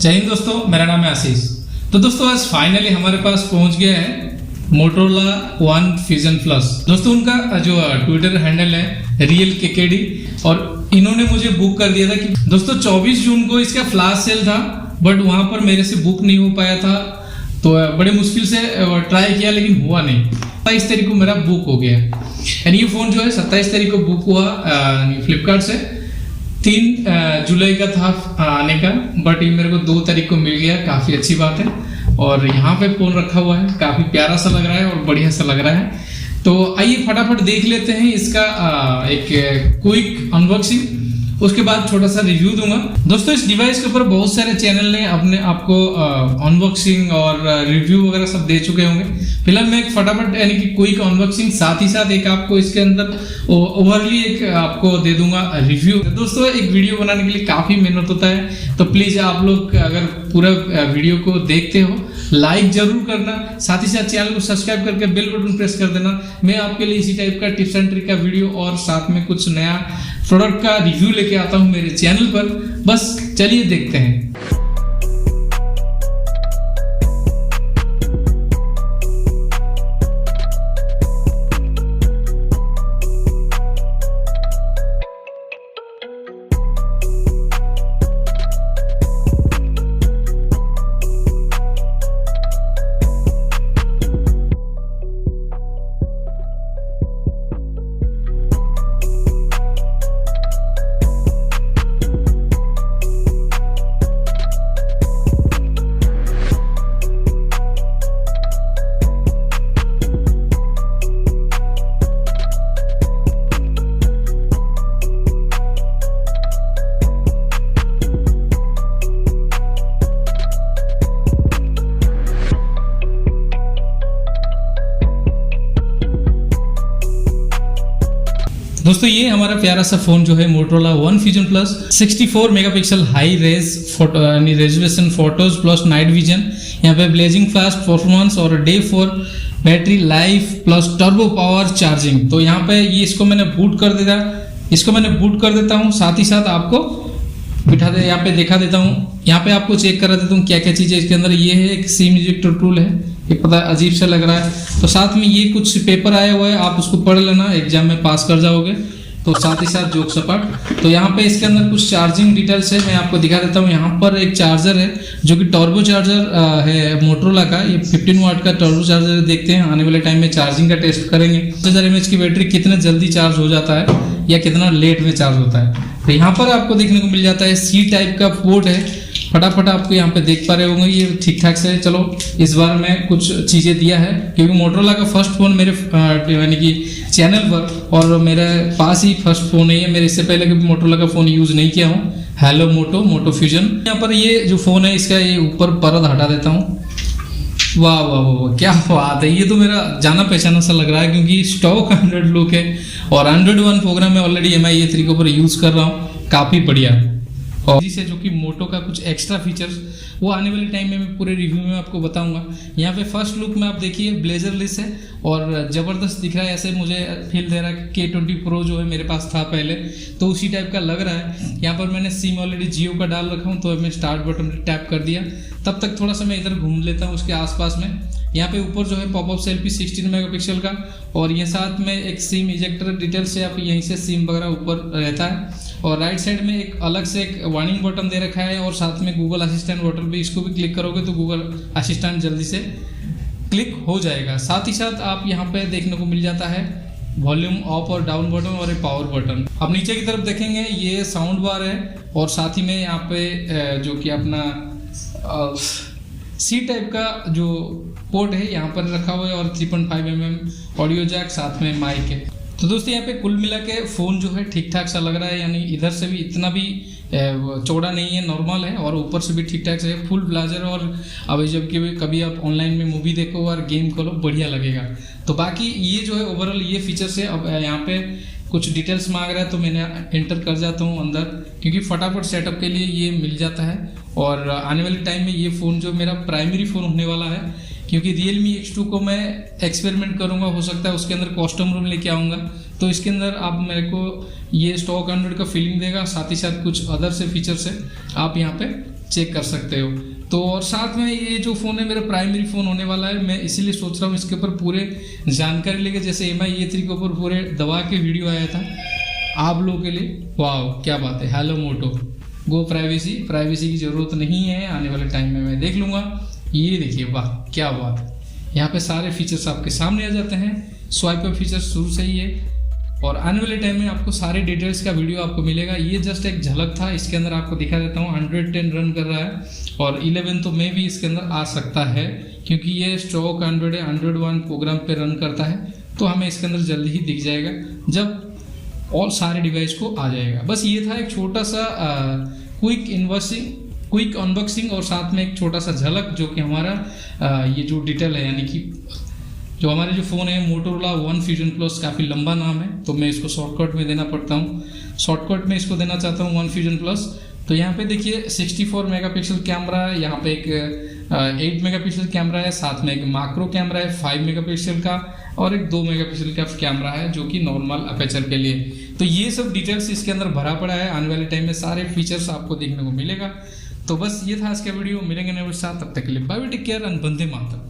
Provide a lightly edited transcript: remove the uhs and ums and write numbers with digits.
जय हिंद दोस्तों, मेरा नाम है आशीष। तो दोस्तों आज फाइनली हमारे पास पहुंच गया है मोटोरोला वन फ्यूजन प्लस। दोस्तों उनका जो ट्विटर हैंडल है रियल केकेडी और इन्होंने मुझे बुक कर दिया था कि दोस्तों 24 जून को इसका फ्लैश सेल था, बट वहां पर मेरे से बुक नहीं हो पाया था, तो बड़े मुश्किल से ट्राई किया लेकिन हुआ नहीं। 27 तारीख को मेरा बुक हो गया यानी ये फोन जो है 27 तारीख को बुक हुआ फ्लिपकार्ट से। 3 जुलाई का था आने का, बट ये मेरे को 2 तारीख को मिल गया, काफ़ी अच्छी बात है। और यहाँ पे फोन रखा हुआ है, काफ़ी प्यारा सा लग रहा है और बढ़िया सा लग रहा है। तो आइए फटाफट देख लेते हैं इसका एक क्विक अनबॉक्सिंग, उसके बाद छोटा सा रिव्यू दूंगा। दोस्तों इस डिवाइस के ऊपर बहुत सारे चैनल ने अपने आपको अनबॉक्सिंग और रिव्यू वगैरह सब दे चुके होंगे। फिलहाल मैं एक फटाफट यानी कि क्विक अनबॉक्सिंग, साथ ही साथ एक आपको इसके अंदर ओवरली एक आपको दे दूंगा रिव्यू। दोस्तों एक वीडियो बनाने के लिए काफी मेहनत होता है, तो प्लीज आप लोग अगर पूरा वीडियो को देखते हो लाइक जरूर करना, साथ ही साथ चैनल को सब्सक्राइब करके बेल बटन प्रेस कर देना। मैं आपके लिए इसी टाइप का टिप्स एंड ट्रिक का वीडियो और साथ में कुछ नया प्रोडक्ट का रिव्यू लेके आता हूं मेरे चैनल पर। बस चलिए देखते हैं। दोस्तों ये हमारा प्यारा सा फोन जो है Motorola one fusion plus 64 megapixel high res photo यानी resolution photos plus night vision, यहाँ पे ब्लेजिंग फास्ट परफॉर्मेंस और day 4 battery life plus turbo power charging. तो यहाँ पे ये इसको मैंने बूट कर देता हूँ, साथ ही साथ आपको यहाँ पे दिखा देता हूँ, यहाँ पे आपको चेक करा देता हूँ क्या क्या चीज़ें इसके अंदर। ये है एक सिम इजेक्टर टूल है, ये पता अजीब सा लग रहा है। तो साथ में ये कुछ पेपर आया हुआ है, आप उसको पढ़ लेना, एग्जाम में पास कर जाओगे। तो साथ ही साथ जोक सपाट। तो यहाँ पे इसके अंदर कुछ चार्जिंग डिटेल्स है, मैं आपको दिखा देता हूँ। यहाँ पर एक चार्जर है जो कि टर्बो चार्जर है मोटोरोला का, ये 15 वाट का टर्बो चार्जर। देखते हैं आने वाले टाइम में चार्जिंग का टेस्ट करेंगे, 1000 mAh की बैटरी कितने जल्दी चार्ज हो जाता है या कितना लेट में चार्ज होता है। तो यहाँ पर आपको देखने को मिल जाता है सी टाइप का पोर्ट है, फटाफट आपको यहाँ पे देख पा रहे होंगे, ये ठीक ठाक से। चलो इस बार मैं कुछ चीज़ें दिया है क्योंकि मोटोरोला का फर्स्ट फ़ोन मेरे यानी कि चैनल पर और मेरे पास ही फर्स्ट फ़ोन है। मेरे इससे पहले कभी मोटोरोला का फ़ोन यूज़ नहीं किया हूँ। हेलो मोटो फ्यूजन। यहाँ पर ये जो फ़ोन है इसका ये ऊपर परत हटा देता हूँ। वाह वाह वाह क्या बात है, ये तो मेरा जाना पहचाना सा लग रहा है क्योंकि स्टॉक 100 लुक है और 101 प्रोग्राम में ऑलरेडी MI A3 के ऊपर यूज़ कर रहा हूँ, काफ़ी बढ़िया। और जिसे जो कि मोटो का कुछ एक्स्ट्रा फीचर्स वो आने वाले टाइम में मैं पूरे रिव्यू में आपको बताऊंगा। यहाँ पे फर्स्ट लुक में आप देखिए ब्लेजर लेस है और ज़बरदस्त दिख रहा है, ऐसे मुझे फील दे रहा है कि K20 Pro जो है मेरे पास था पहले, तो उसी टाइप का लग रहा है। यहाँ पर मैंने सिम ऑलरेडी जियो का डाल रखा हूँ, तो मैं स्टार्ट बटन पर टैप कर दिया। तब तक थोड़ा सा मैं इधर घूम लेता हूँ उसके आसपास में। यहाँ पे ऊपर जो है पॉपअप सेल्फी 16 मेगापिक्सल का, और ये साथ में एक सिम इजेक्टर डिटेल्स से आप यहीं से सिम वगैरह ऊपर रहता है। और राइट साइड में एक अलग से एक वार्निंग बटन दे रखा है और साथ में गूगल असिस्टेंट बटन पे इसको भी क्लिक करोगे तो गूगल असिस्टेंट जल्दी से क्लिक हो जाएगा। साथ ही साथ आप यहाँ पे देखने को मिल जाता है वॉल्यूम अप और डाउन बटन और एक पावर बटन। अब नीचे की तरफ देखेंगे ये साउंड बार है और साथ ही में यहाँ पे जो कि अपना सी टाइप का जो पोर्ट है यहाँ पर रखा हुआ है और 3.5 mm ऑडियो जैक, साथ में माइक है। तो दोस्तों यहाँ पे कुल मिला के फ़ोन जो है ठीक ठाक सा लग रहा है, यानी इधर से भी इतना भी चौड़ा नहीं है, नॉर्मल है, और ऊपर से भी ठीक ठाक से है, फुल ब्लाजर। और अब जब कभी आप ऑनलाइन में मूवी देखो और गेम खोलो बढ़िया लगेगा। तो बाकी ये जो है ओवरऑल ये फीचर्स है। अब यहाँ पे कुछ डिटेल्स मांग रहा है तो मैंने एंटर कर जाता हूँ अंदर, क्योंकि फटाफट सेटअप के लिए ये मिल जाता है। और आने वाले टाइम में ये फ़ोन जो मेरा प्राइमरी फ़ोन होने वाला है, क्योंकि Realme X2 को मैं एक्सपेरिमेंट करूंगा, हो सकता है उसके अंदर कस्टम रूम लेके आऊँगा, तो इसके अंदर आप मेरे को ये स्टॉक 100 का फीलिंग देगा, साथ ही साथ कुछ अदर से फीचर्स है आप यहाँ पे चेक कर सकते हो। तो और साथ में ये जो फ़ोन है मेरा प्राइमरी फ़ोन होने वाला है, मैं इसीलिए सोच रहा हूँ इसके ऊपर पूरे जानकारी लेके, जैसे MI A3 के ऊपर पूरे दबा के वीडियो आया था आप लोगों के लिए। वाह क्या बात है, हेलो मोटो गो प्राइवेसी की ज़रूरत नहीं है, आने वाले टाइम में मैं देख लूँगा। ये देखिए वाह क्या बात है, यहाँ पे सारे फीचर्स आपके सामने आ जाते हैं, स्वाइप अप फीचर शुरू से ही है और आने वाले टाइम में आपको सारे डिटेल्स का वीडियो आपको मिलेगा। ये जस्ट एक झलक था, इसके अंदर आपको दिखा देता हूँ 110 रन कर रहा है और 11 तो में भी इसके अंदर आ सकता है क्योंकि ये स्टॉक 101 प्रोग्राम पे रन करता है, तो हमें इसके अंदर जल्दी ही दिख जाएगा जब और सारे डिवाइस को आ जाएगा। बस ये था एक छोटा सा क्विक अनबॉक्सिंग और साथ में एक छोटा सा झलक जो कि हमारा ये जो डिटेल है, यानी कि जो हमारे जो फ़ोन है मोटोरोला वन फ्यूजन प्लस, काफ़ी लंबा नाम है तो मैं इसको शॉर्टकट में देना पड़ता हूँ, शॉर्टकट में इसको देना चाहता हूँ वन फ्यूजन प्लस। तो यहाँ पे देखिए 64 मेगापिक्सल कैमरा है, यहाँ पे एक 8 मेगापिक्सल कैमरा है, साथ में एक मैक्रो कैमरा है 5 मेगापिक्सल का और एक 2 मेगापिक्सल का कैमरा है जो कि नॉर्मल अपेचर के लिए। तो ये सब डिटेल्स इसके अंदर भरा पड़ा है, आने वाले टाइम में सारे फीचर्स आपको देखने को मिलेगा। तो बस ये था आज का वीडियो, मिलेंगे नए साथ, तब तक के लिए bye bye, take care and वंदे मातरम।